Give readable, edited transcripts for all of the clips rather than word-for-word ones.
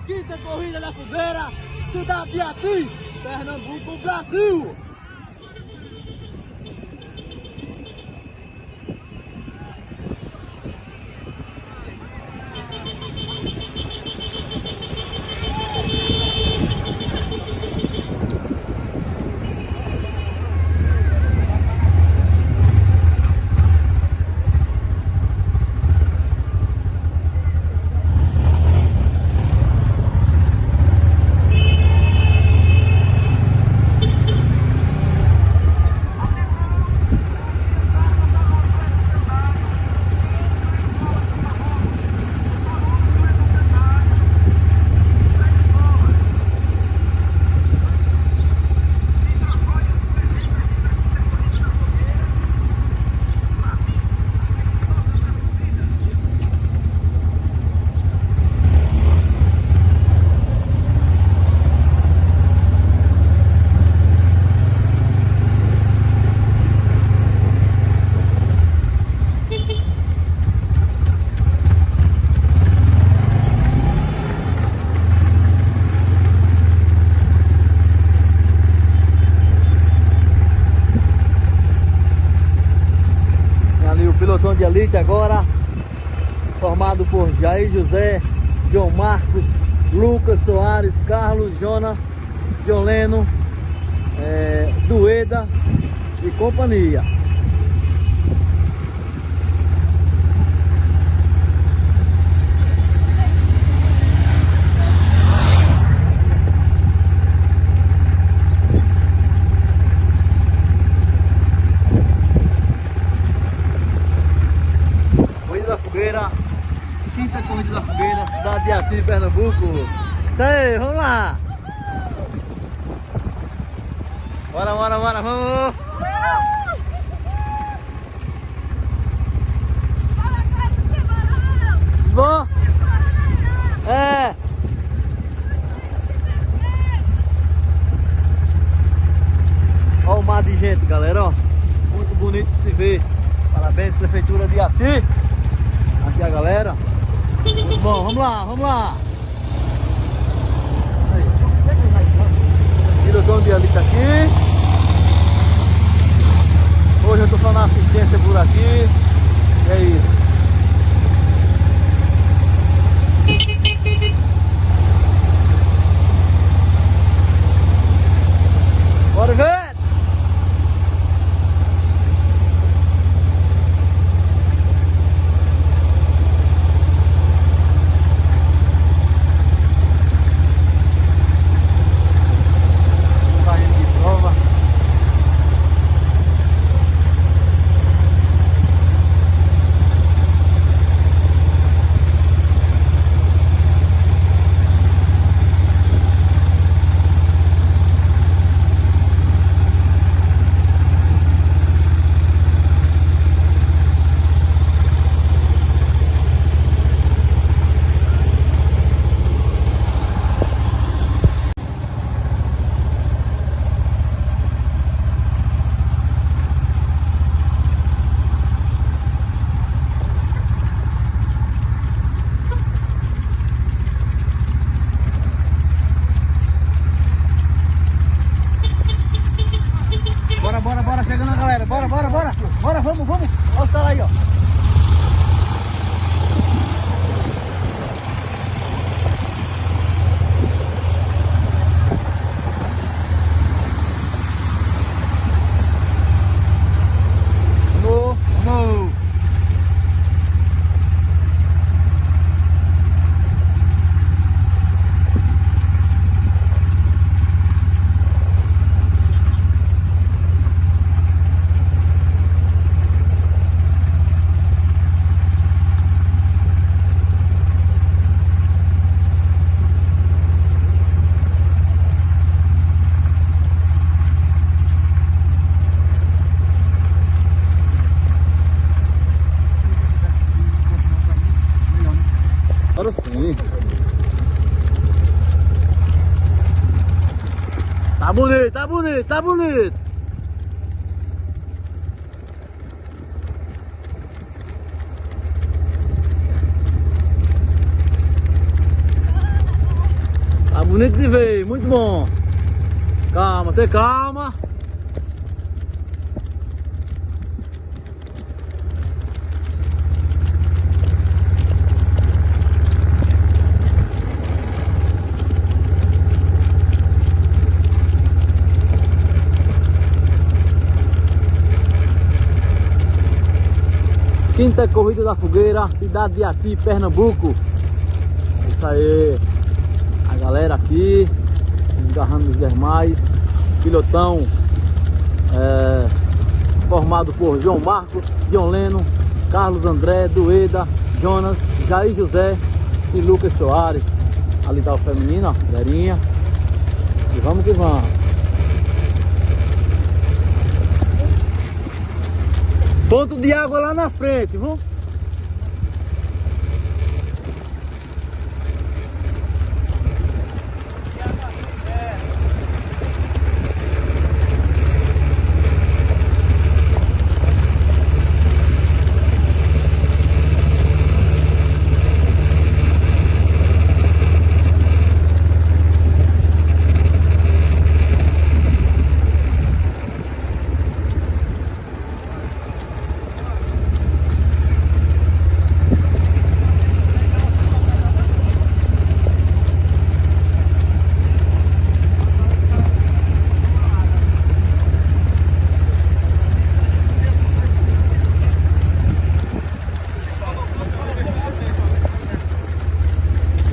quinta corrida da fogueira, cidade de Ati, Pernambuco, Brasil. Pelotão de elite agora, formado por Jair José, João Marcos, Lucas Soares, Carlos, Jonas, John Leno, Dueda e companhia. Quinta corrida da fogueira, cidade de Ati, Pernambuco. Isso aí, vamos lá. Bora, bora, bora, vamos. Bom? É. Olha o mar de gente, galera, ó. Muito bonito de se ver. Parabéns, Prefeitura de Ati. Aqui a galera. Muito bom, vamos lá, vamos lá. Pilotão de elite aqui. Hoje eu tô só na assistência por aqui. E é isso. Bora ver! Bora, chegando a galera, bora, vamos, olha os caras aí, ó. Vamos. Agora sim. Tá bonito, tá bonito, tá bonito. bonito de ver, muito bom. Calma, tenha calma. Quinta corrida da fogueira, cidade de Ati, Pernambuco. Isso aí, a galera aqui, desgarrando os demais. Pilotão formado por João Marcos, John Leno, Carlos André, Dueda, Jonas, Jair José e Lucas Soares. Ali tá o feminino, ó, galerinha. E vamos que vamos. Ponto de água lá na frente, viu?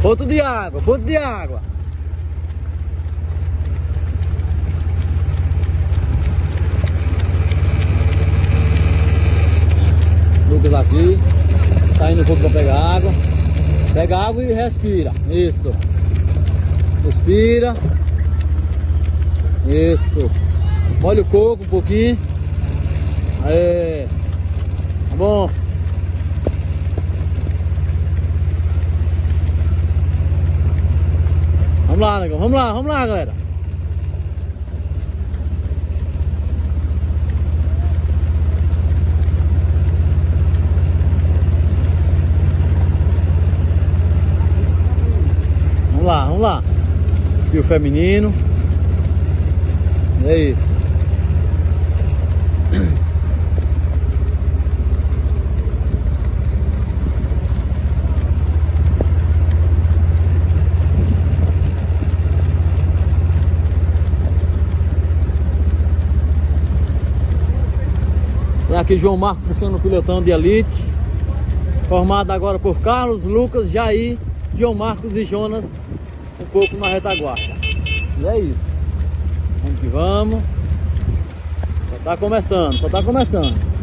Ponto de água, ponto de água. Lucas aqui, saindo um pouco para pegar água. Pega água e respira. Isso. Respira. Isso. Molha o coco um pouquinho. Aí. Tá bom. Vamos lá, negão. Vamos lá, galera. Vamos lá. E o feminino. É isso. Tem aqui João Marcos puxando o pilotão de elite, formado agora por Carlos, Lucas, Jair, João Marcos e Jonas, um pouco na retaguarda. E é isso. Vamos que vamos. Só tá começando.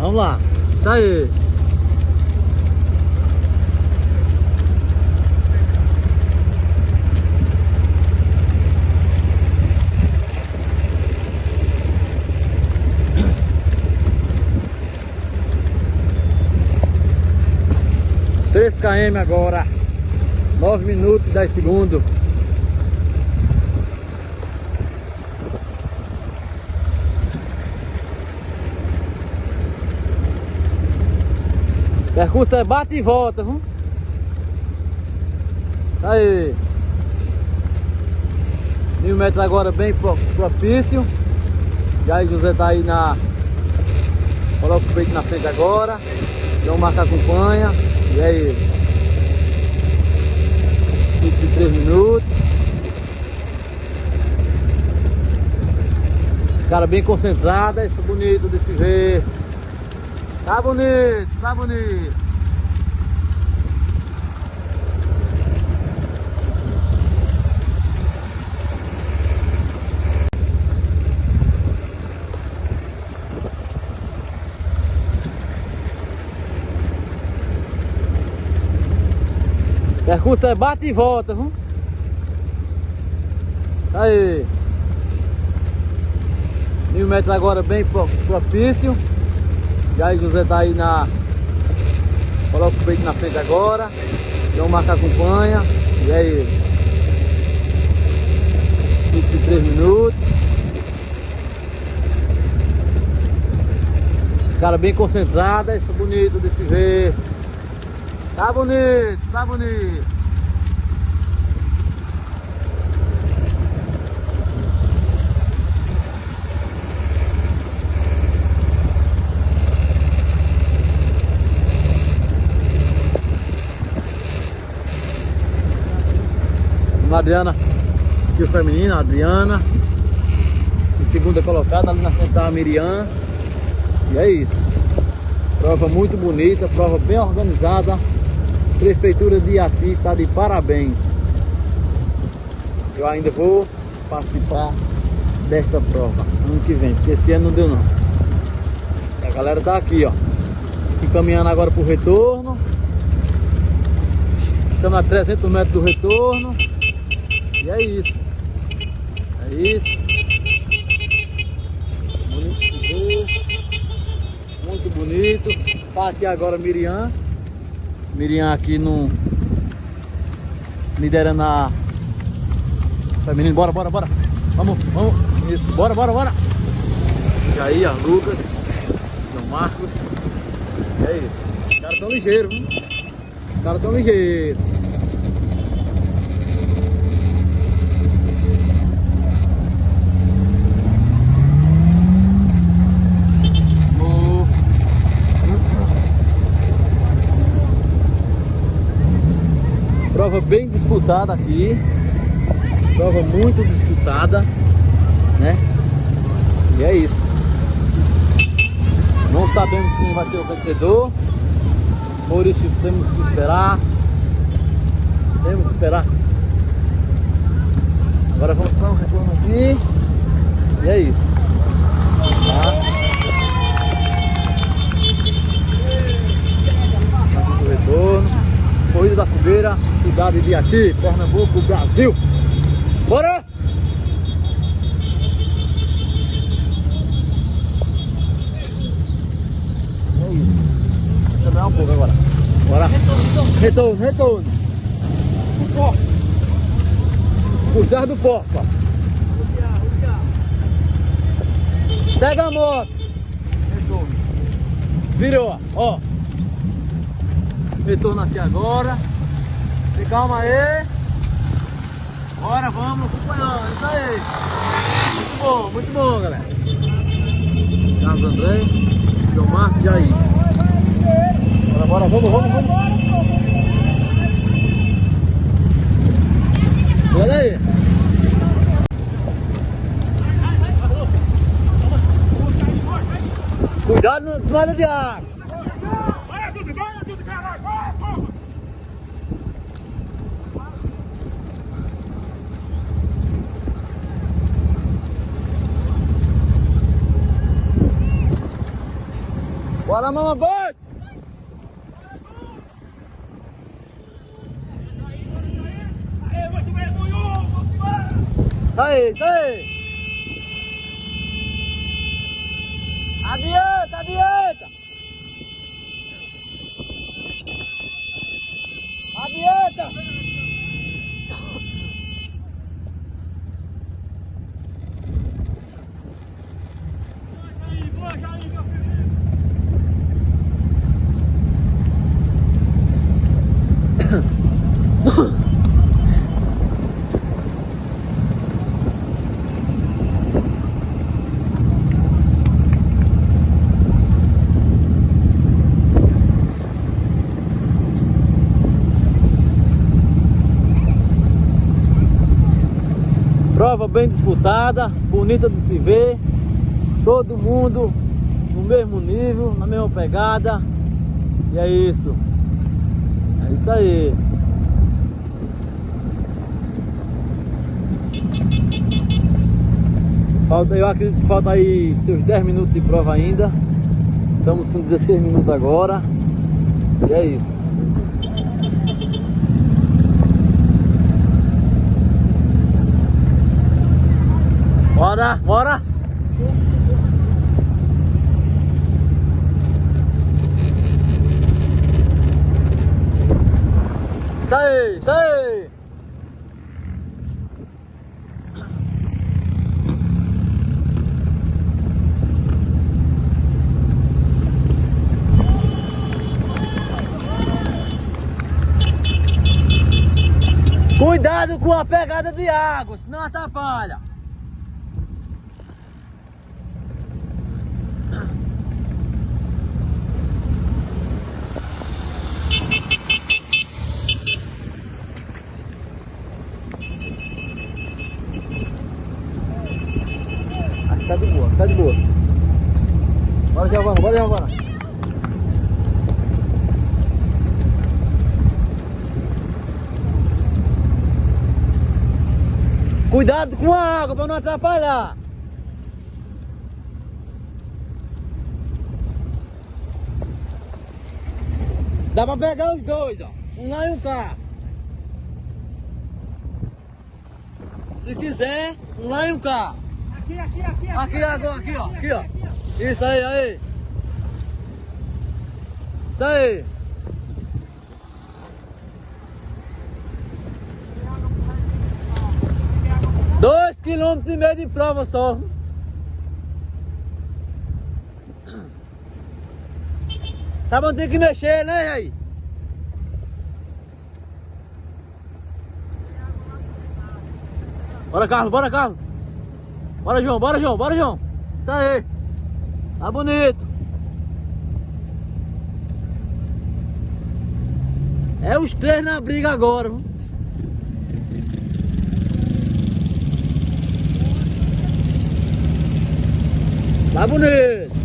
Vamos lá. Isso aí. Três km agora. 9 minutos e 10 segundos. Percurso é bate e volta, viu? Aí. 1000 metros agora bem propício. Jair José tá aí na... Coloca o peito na frente agora. João Marcos acompanha. E é isso. 23 minutos. Os caras bem concentrados. Isso é bonito de se ver. Tá bonito, tá bonito. Percurso é bate e volta, viu? Aí. 1000 metros agora bem propício. Jair José tá aí na... Coloca o peito na frente agora. João Marcos acompanha. E é isso. 23 minutos. Os caras bem concentrados. Isso é bonito de se ver. Tá bonito, tá bonito. A Adriana, aqui o feminino, a Adriana. Em segunda colocada, ali na frente da Miriam. E é isso. Prova muito bonita, prova bem organizada. Prefeitura de Iati está de parabéns. Eu ainda vou participar desta prova ano que vem, porque esse ano não deu não. E a galera tá aqui, ó, se encaminhando agora pro retorno. Estamos a 300 metros do retorno. E é isso. É isso. Bonito de ver. Muito bonito. Tá aqui agora Miriam. Miriam aqui no liderando a feminino. Bora, bora, bora. Vamos, vamos. Isso, bora, bora, bora. E aí, ó, Lucas, João Marcos. E é isso. Os caras tão ligeiros, viu? Os caras tão ligeiros. Prova bem disputada aqui, prova muito disputada, né? E é isso. Não sabemos quem vai ser o vencedor, por isso temos que esperar. Temos que esperar. Agora vamos para o retorno aqui. E é isso. Tá? Aqui o retorno. Corrida da Fogueira, cidade de Iati, Pernambuco, Brasil. Bora! É isso. Deixa eu dar um pouco agora. Bora. Retorno, retorno. O porco. Cuidado do porco, ó. Segue a moto. Retorno. Virou, ó. Retorno aqui agora. Se calma aí. Bora, vamos acompanhando. Isso aí. Muito bom, galera. Carlos André, João Marcos e aí. Bora, bora, vamos, vamos, vamos. Olha aí. Cuidado na área de água. Bora, mamãe, boi! Aí, isso aí! Adianta, adianta! Adianta! Prova bem disputada, bonita de se ver, todo mundo no mesmo nível, na mesma pegada. E é isso. É isso aí. Eu acredito que falta aí seus 10 minutos de prova ainda. Estamos com 16 minutos agora. E é isso. Bora, bora! aí, isso aí. Cuidado com a pegada de água, senão atrapalha. Acho que tá de boa, tá de boa. Bora, Giovana, bora, Giovana. Cuidado com a água para não atrapalhar. Dá para pegar os dois, ó. Um lá e um cá. Se quiser, um lá e um cá. Aqui agora, aqui, ó. Aqui, ó. Isso aí, aí. Isso aí. Dois quilômetros e meio de prova só. Sabe onde tem que mexer, né, aí? Bora, Carlos, bora, Carlos. Bora, João, bora, João, bora, João. Isso aí. Tá bonito. É os três na briga agora, viu? Tá bonito.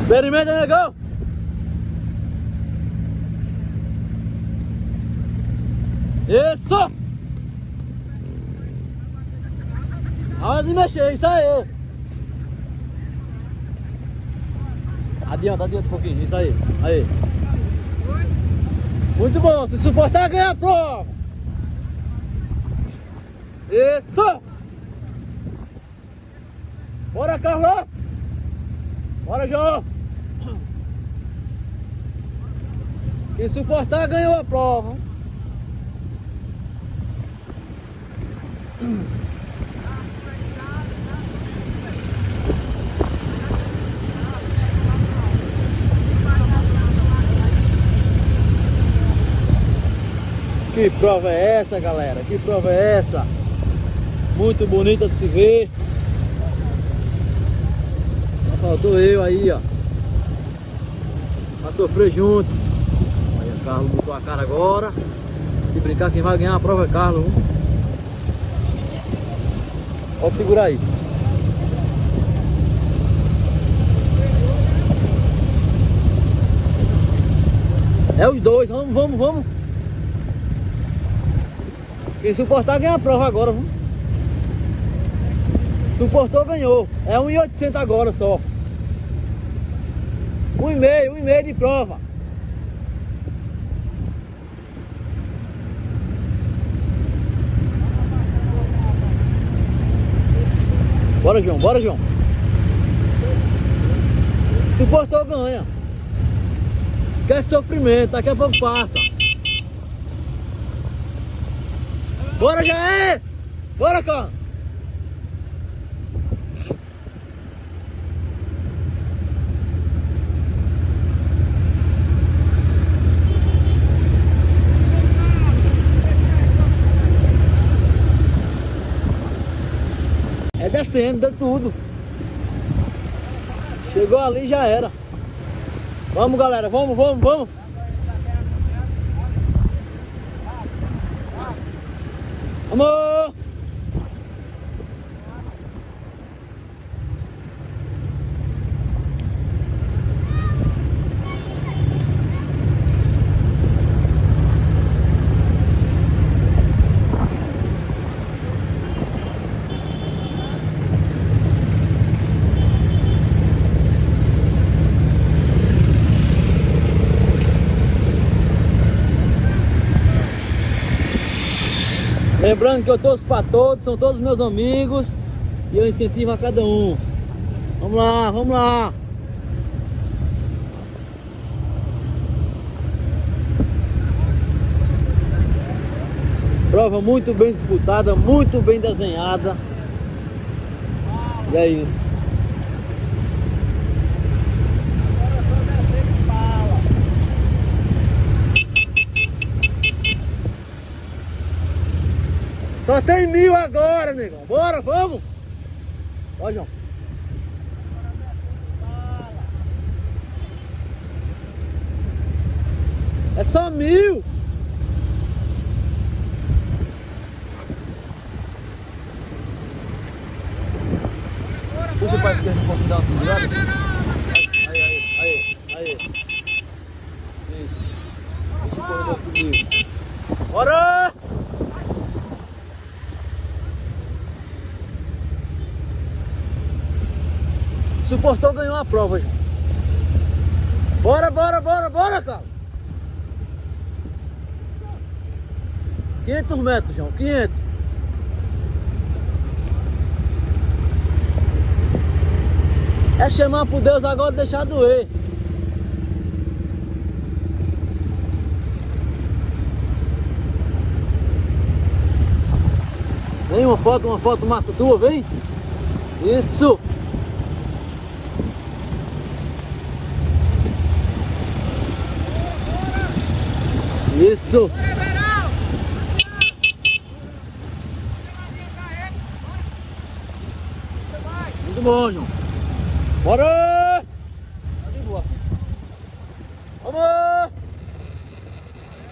Experimenta, negão. Isso! A hora de mexer, isso aí. Adianta um pouquinho, isso aí. Aí. Muito bom, se suportar ganha a prova. Isso! Bora, Carlos! Bora, João! Quem suportar ganhou a prova. Que prova é essa, galera? Que prova é essa? Muito bonita de se ver. Só faltou eu aí, ó, pra sofrer junto. Olha, o Carlos botou a cara agora. Se brincar, quem vai ganhar a prova é Carlos. Pode segurar aí. É os dois, vamos. Quem suportar ganha a prova agora, viu? Suportou, ganhou. É 1.800 agora só. 1,5 de prova. Bora, João, bora, João. Suportou, ganha. Quer sofrimento, daqui a pouco passa. Bora, Jair! Bora, cara! É descendo, dá tudo. Chegou ali, já era. Vamos, galera, vamos. Vamos! Lembrando que eu torço para todos, são todos meus amigos e eu incentivo a cada um. Vamos lá, vamos lá. Prova muito bem disputada, muito bem desenhada. E é isso. Só tem 1000 agora, negão. Bora, vamos. Ó, João. É só 1000. Puxa para a esquerda um pouquinho, dá uma segurada. Aí. Isso. Deixa o corredor comigo. Bora! Suportou, ganhou a prova. Bora, cara. 500 metros, João, 500. É chamar por Deus agora e deixar doer. Vem uma foto massa tua, vem. Isso. Isso. Muito bom, João. Bora! Tá de boa. Vamos! Dá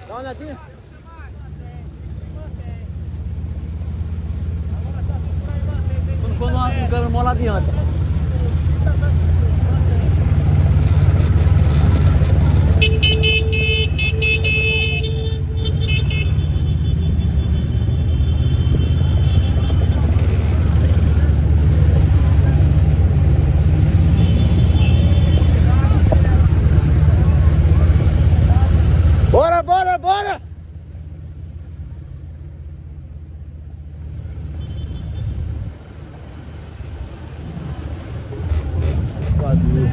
uma olhadinha. Quando o cara mora lá adiante. Bora! Quadro.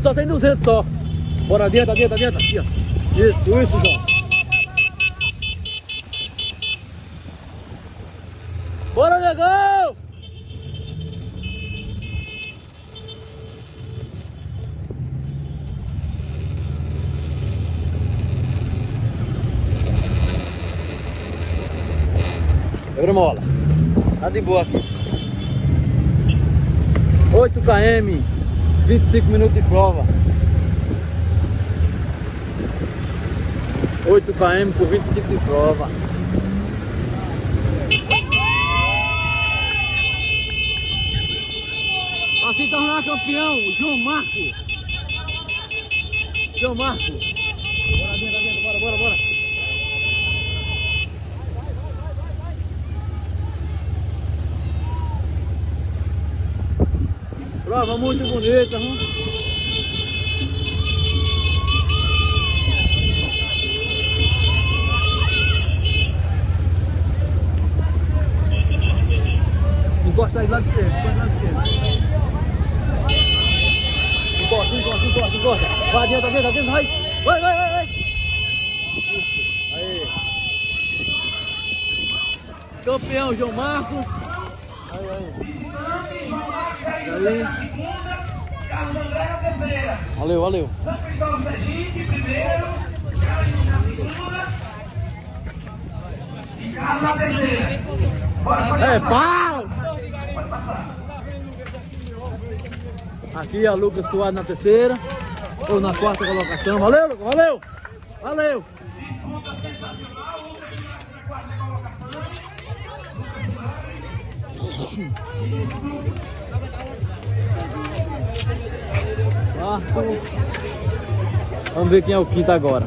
Só tem 200 só. Bora, adianta, aqui, ó. Isso, João. Bora, negão! Quebra mola. Tá de boa aqui. 8 km, 25 minutos de prova. 8 km por 25 de prova. Pra se tornar campeão, João Marco. Bora dentro, bora. Prova muito bonita, hein? Encosta aí do lado esquerdo, Encosta. Vai adianta, vai. Vai. Aí. Campeão João Marco. Aí. Carlos André na terceira. Valeu. São Cristóvão Sergipe, primeiro. Carlos na segunda. E Carlos na terceira. Bora, pau! Pode passar. Aqui é a Lucas Soares na terceira. Ou na quarta colocação. Valeu, Lucas, valeu. Disputa sensacional. Lucas Soares na quarta colocação. Vamos ver quem é o quinto agora.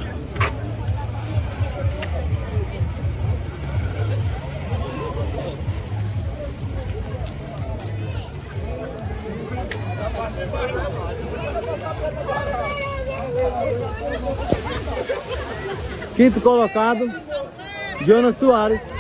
Quinto colocado, Jonas Soares.